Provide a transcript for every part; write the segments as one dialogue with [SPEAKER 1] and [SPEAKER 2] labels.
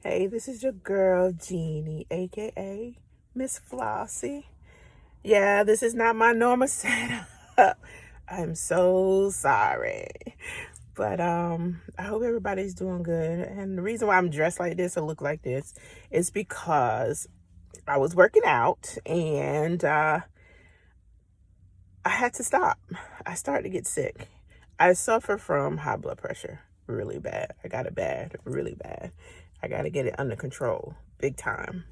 [SPEAKER 1] Hey, this is your girl, Jeannie, aka Miss Flossie. Yeah, this is not my normal setup. I'm so sorry. But I hope everybody's doing good. And the reason why I'm dressed like this or look like this is because I was working out and I had to stop. I started to get sick. I suffer from high blood pressure really bad. I got it bad, really bad. I got to get it under control, big time.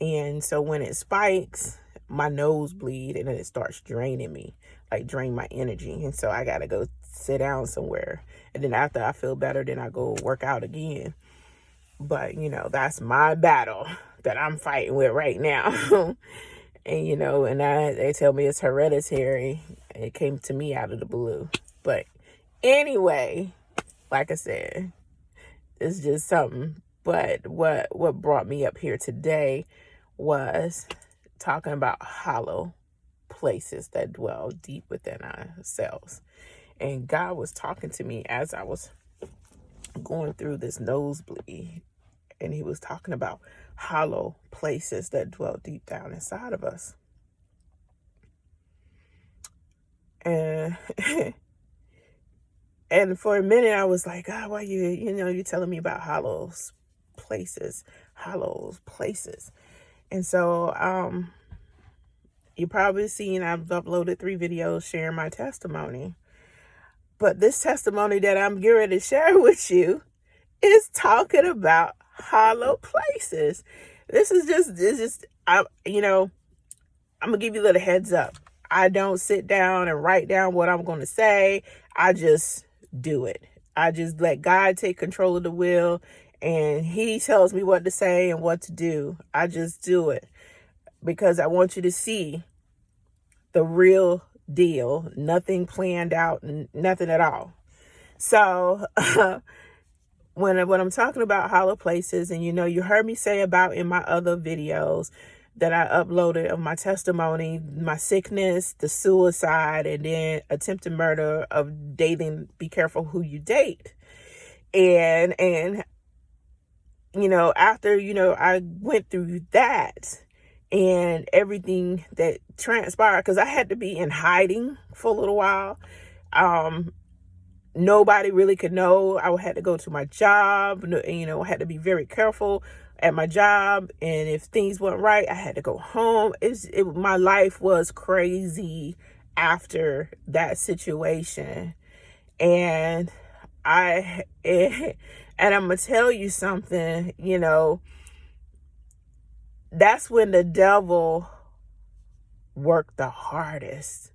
[SPEAKER 1] And so when it spikes, my nose bleed and then it starts draining me, like drain my energy. And so I got to go sit down somewhere. And then after I feel better, then I go work out again. But, that's my battle that I'm fighting with right now. And, they tell me it's hereditary. It came to me out of the blue. But anyway, like I said, it's just something. But what brought me up here today was talking about hollow places that dwell deep within ourselves. And God was talking to me as I was going through this nosebleed. And he was talking about hollow places that dwell deep down inside of us. And and for a minute I was like, God, why you're telling me about hollow places. And so you probably seen I've uploaded 3 videos sharing my testimony. But this testimony that I'm getting ready to share with you is talking about hollow places. I'm gonna give you a little heads up. I don't sit down and write down what I'm gonna say. I just do it. I just let God take control of the wheel, and he tells me what to say and what to do. I just do it because I want you to see the real deal. Nothing planned out, nothing at all. So when I'm talking about hollow places, and you heard me say about in my other videos that I uploaded of my testimony, my sickness, the suicide, and then attempted murder of dating. Be careful who you date. And after I went through that and everything that transpired, because I had to be in hiding for a little while. Nobody really could know. I had to go to my job, I had to be very careful at my job. And if things weren't right, I had to go home. My life was crazy after that situation. And and I'm going to tell you something, that's when the devil worked the hardest,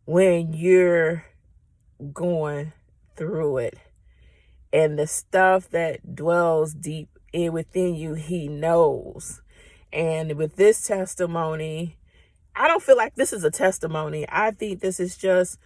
[SPEAKER 1] when you're going through it. And the stuff that dwells deep within you, he knows. And with this testimony, I don't feel like this is a testimony. I think this is just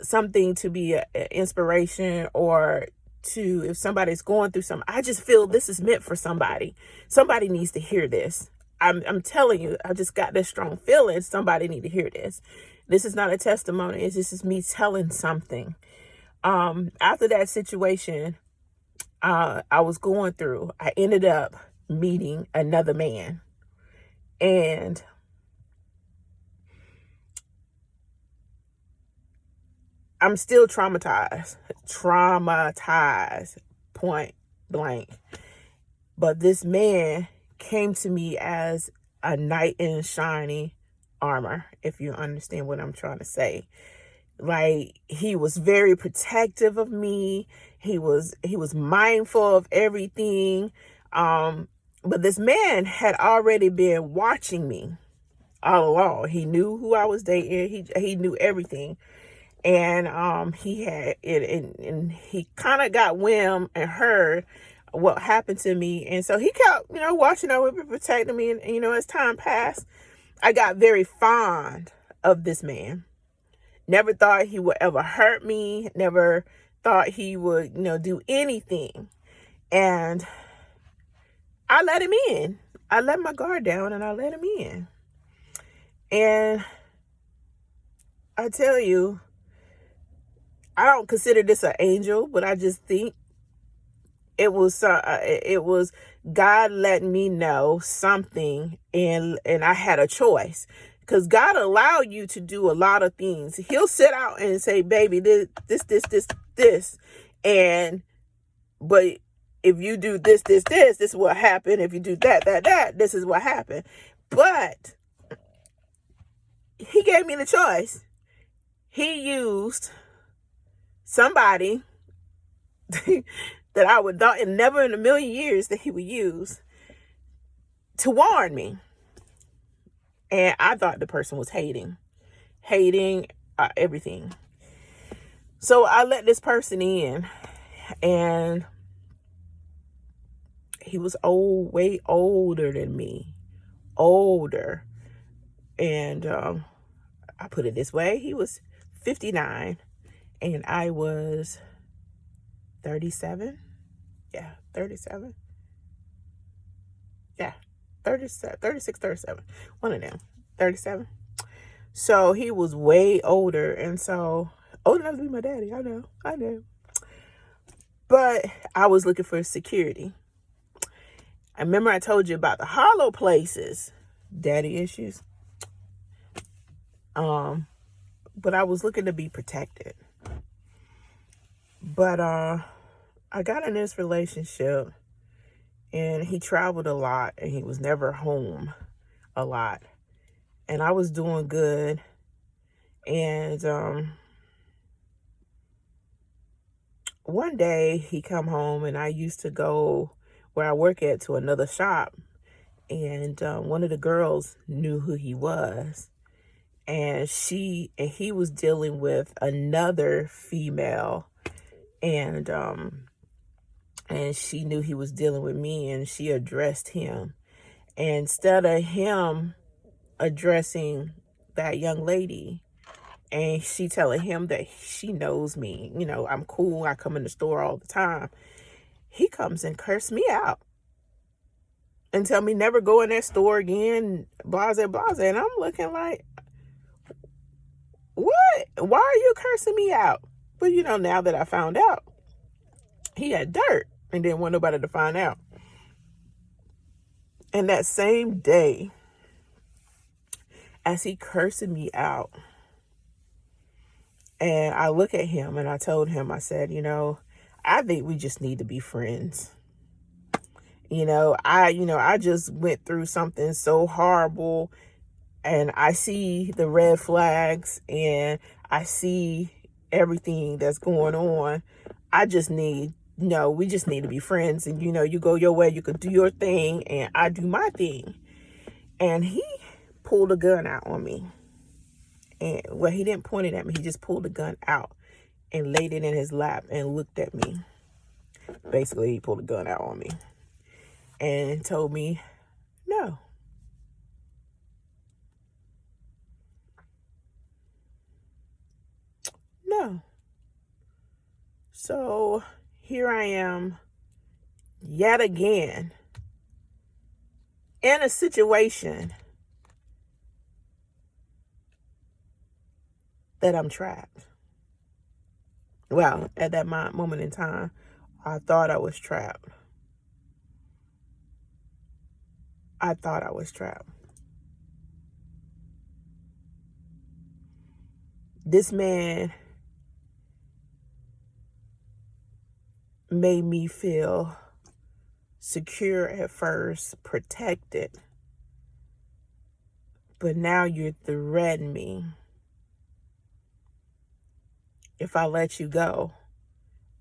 [SPEAKER 1] something to be an inspiration, or to, if somebody's going through something, I just feel this is meant for somebody. Somebody needs to hear this. I'm telling you, I just got this strong feeling somebody need to hear this. This is not a testimony. This is me telling something. After that situation I was going through, I ended up meeting another man. And I'm still traumatized, point blank. But this man came to me as a knight in shiny armor, if you understand what I'm trying to say. Like, he was very protective of me. He was mindful of everything. But this man had already been watching me all along. He knew who I was dating. He knew everything. And he had it, and he kind of got whim and heard what happened to me. And so he kept, watching over me, protecting me. And, as time passed, I got very fond of this man. Never thought he would ever hurt me. Never thought he would, do anything. And I let him in. I let my guard down and I let him in. And I tell you, I don't consider this an angel, but I just think it was God letting me know something, and I had a choice, because God allow you to do a lot of things. He'll sit out and say, baby, this, and but if you do this is what happened. If you do that, this is what happened. But he gave me the choice. He used somebody that I would thought, and never in a million years that he would use, to warn me. And I thought the person was hating everything. So I let this person in, and he was way older than me, older. And I put it this way: he was 59, and I was 37. Yeah, 37. Yeah, 37, 36, 37. One of them, 37. So he was way older, and so old enough to be my daddy. I know. But I was looking for security. I remember I told you about the hollow places, daddy issues. But I was looking to be protected. But I got in this relationship, and he traveled a lot, and he was never home a lot. And I was doing good. And one day he come home, and I used to go where I work at to another shop. And one of the girls knew who he was. And he was dealing with another female, and she knew he was dealing with me, and she addressed him. And instead of him addressing that young lady, and she telling him that she knows me, I'm cool, I come in the store all the time, he comes and curse me out and tell me never go in that store again, blase. And I'm looking like, what? Why are you cursing me out? But now that I found out, he had dirt and didn't want nobody to find out. And that same day, as he cursing me out, and I look at him and I told him, I said, I think we just need to be friends. I just went through something so horrible, and I see the red flags, and I see everything that's going on. I just need, we just need to be friends. And, you go your way, you could do your thing, and I do my thing. And he pulled a gun out on me. And, well, he didn't point it at me. He just pulled the gun out and laid it in his lap and looked at me. Basically, he pulled a gun out on me and told me, no. No. So here I am yet again in a situation that I'm trapped. Well, at that moment in time, I thought I was trapped. This man made me feel secure at first, protected. But now you're threatening me. If I let you go,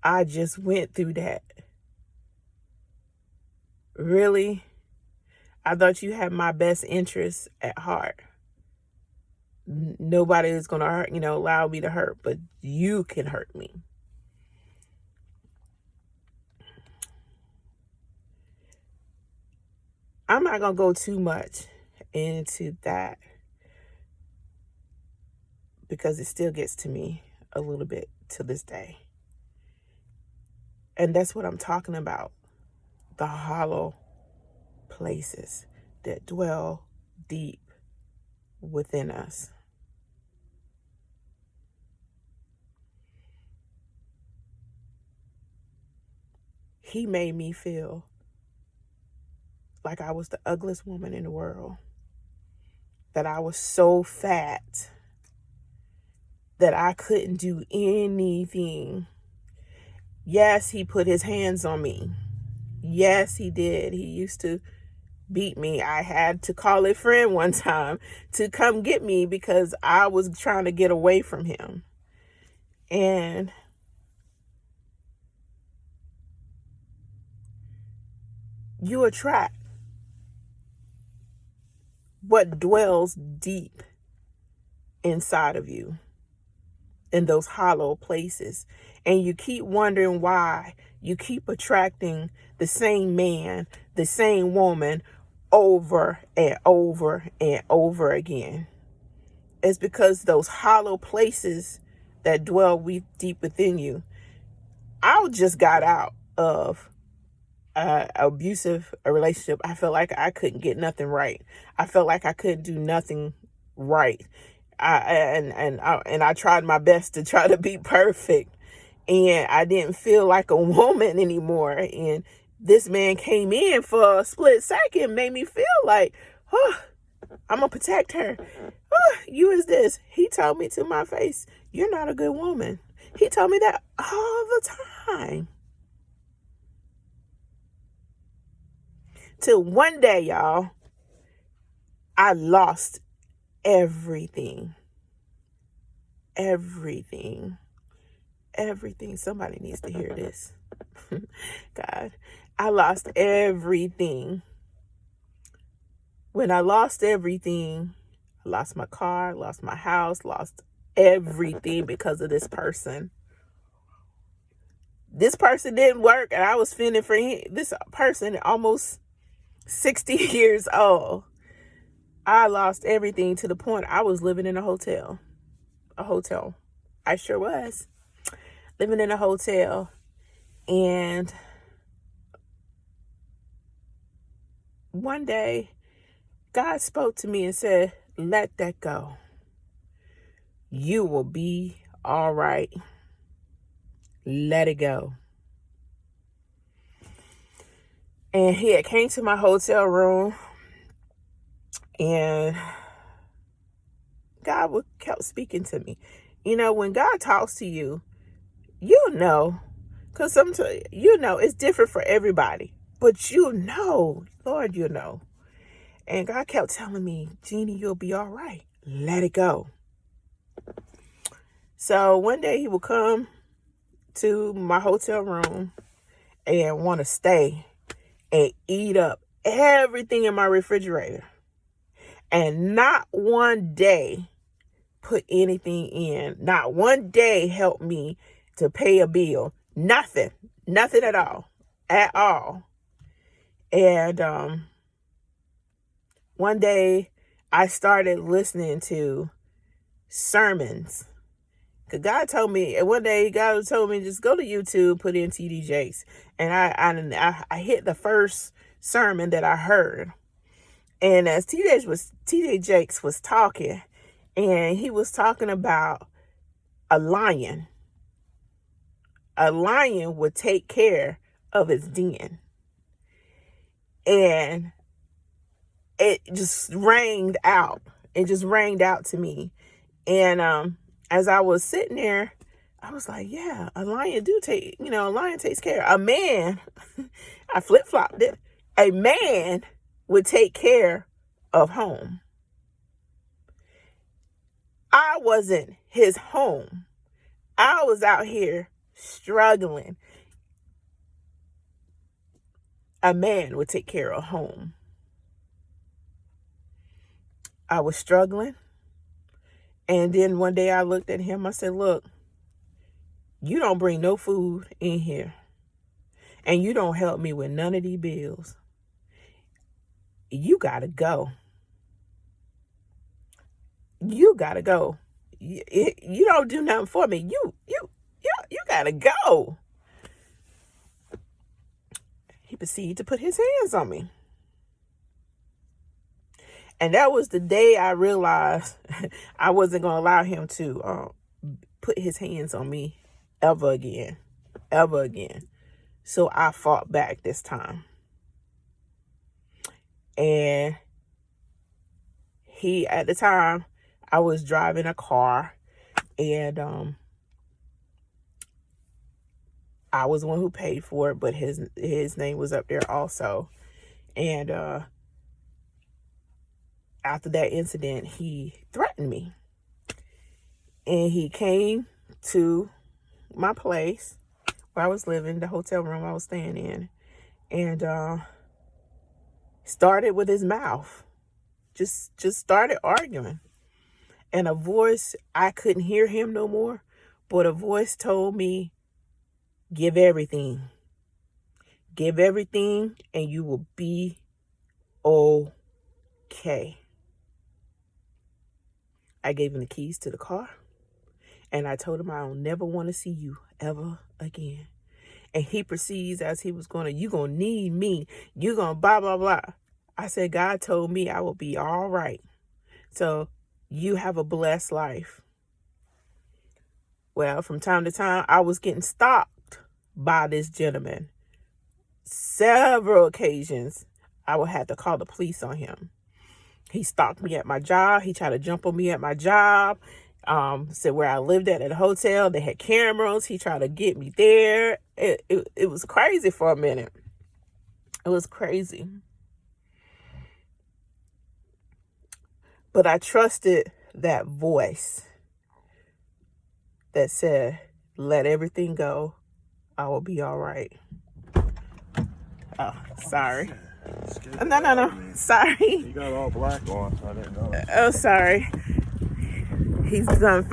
[SPEAKER 1] I just went through that. Really? I thought you had my best interests at heart. Nobody is going to hurt, allow me to hurt, but you can hurt me. I'm not going to go too much into that because it still gets to me a little bit to this day. And that's what I'm talking about. The hollow places that dwell deep within us. he made me feel like I was the ugliest woman in the world, that I was so fat that I couldn't do anything. Yes, he put his hands on me. Yes, he did. He used to beat me. I had to call a friend one time to come get me because I was trying to get away from him. And you attract what dwells deep inside of you, in those hollow places. And you keep wondering why you keep attracting the same man, the same woman over and over and over again. It's because those hollow places that dwell deep within you. I just got out of abusive relationship. I felt like I couldn't get nothing right. I felt like I couldn't do nothing right. I tried my best to try to be perfect, and I didn't feel like a woman anymore. And this man came in for a split second, made me feel like, oh, I'm gonna protect her. Oh, you is this. He told me to my face, you're not a good woman. He told me that all the time. Till one day, y'all, I lost everything. Everything. Somebody needs to hear this. God, I lost everything. When I lost everything, I lost my car, lost my house, lost everything because of this person. This person didn't work, and I was fending for him. This person, almost 60 years old. I lost everything to the point I was living in a hotel. I sure was. Living in a hotel. And one day, God spoke to me and said, let that go. You will be all right. Let it go. And he had came to my hotel room, and God kept speaking to me. You know, when God talks to you, you'll know, because sometimes, it's different for everybody, but Lord, And God kept telling me, Jeannie, you'll be all right. Let it go. So one day he would come to my hotel room and want to stay and eat up everything in my refrigerator, and not one day put anything in. Not one day help me to pay a bill. Nothing at all. And one day I started listening to sermons. Cause God told me, and one day God told me, just go to YouTube, put in TD Jakes. And I hit the first sermon that I heard. And as TD Jakes was talking, and he was talking about a lion. A lion would take care of its den. And it just rang out. It just rang out to me. And as I was sitting there, I was like, yeah, a lion takes care. A man, I flip-flopped it. A man would take care of home. I wasn't his home. I was out here struggling. A man would take care of home. I was struggling. And then one day I looked at him. I said, look, you don't bring no food in here. And you don't help me with none of these bills. You got to go. You got to go. You don't do nothing for me. You got to go. He proceeded to put his hands on me. And that was the day I realized I wasn't going to allow him to put his hands on me ever again. So I fought back this time. And at the time, I was driving a car, and I was the one who paid for it, but his name was up there also. And after that incident, he threatened me. And he came to my place where I was living, the hotel room I was staying in, and started with his mouth. Just started arguing. And a voice, I couldn't hear him no more, but a voice told me, give everything. Give everything and you will be okay. I gave him the keys to the car, and I told him I don't never want to see you ever again. And he proceeds as he was going, you going to need me. You going to blah, blah, blah. I said, God told me I will be all right. So you have a blessed life. Well, from time to time, I was getting stopped by this gentleman. Several occasions, I would have to call the police on him. He stalked me at my job. He tried to jump on me at my job. Said where I lived at a hotel, they had cameras. He tried to get me there. It was crazy for a minute. It was crazy. But I trusted that voice that said, let everything go. I will be all right. Oh, sorry. No. Sorry.
[SPEAKER 2] You got all black on. I didn't know.
[SPEAKER 1] Oh, sorry. He's done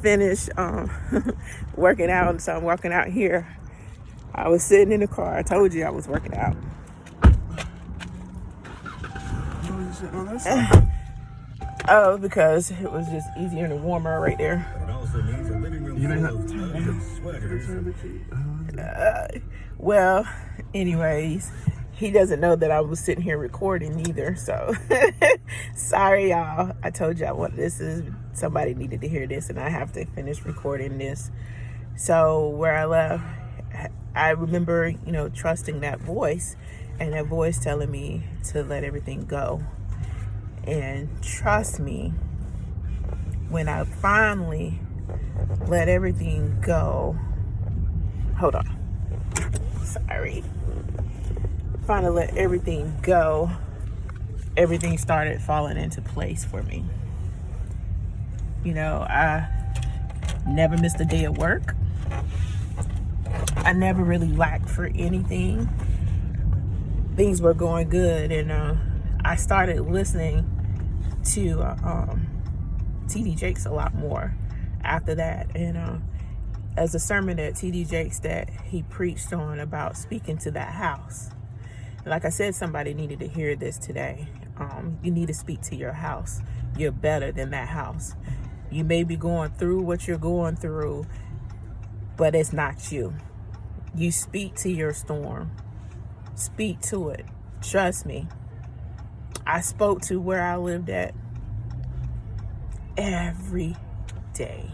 [SPEAKER 1] finish working out, so I'm working out here. I was sitting in the car. I told you I was working out. Oh, because it was just easier and warmer right there. Well, anyways, he doesn't know that I was sitting here recording either. So sorry, y'all. I told y'all somebody needed to hear this, and I have to finish recording this. So where I left, I remember, trusting that voice, and that voice telling me to let everything go. And trust me, when I finally let everything go, hold on, sorry, finally let everything go, everything started falling into place for me. I never missed a day of work. I never really lacked for anything. Things were going good, and I started listening to T.D. Jakes a lot more after that. And as a sermon that T.D. Jakes that he preached on about speaking to that house. Like I said, somebody needed to hear this today. You need to speak to your house. You're better than that house. You may be going through what you're going through, but it's not you. You speak to your storm. Speak to it. Trust me. I spoke to where I lived at every day.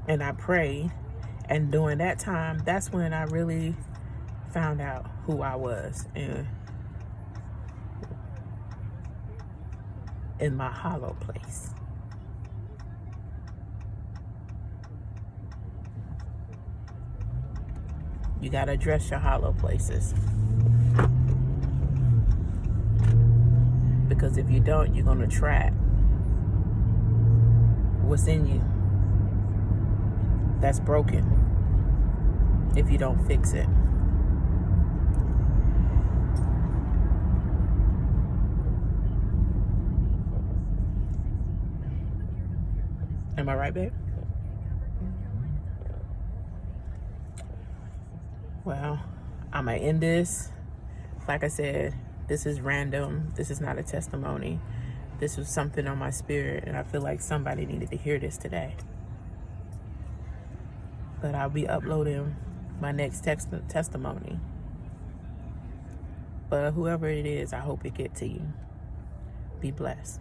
[SPEAKER 1] And I prayed. And during that time, that's when I really found out who I was in my hollow place. You got to address your hollow places. Because if you don't, you're going to trap what's in you that's broken if you don't fix it. Am I right, babe? Well, I'm going to end this. Like I said, this is random. This is not a testimony. This was something on my spirit, and I feel like somebody needed to hear this today. But I'll be uploading my next testimony. But whoever it is, I hope it get to you. Be blessed.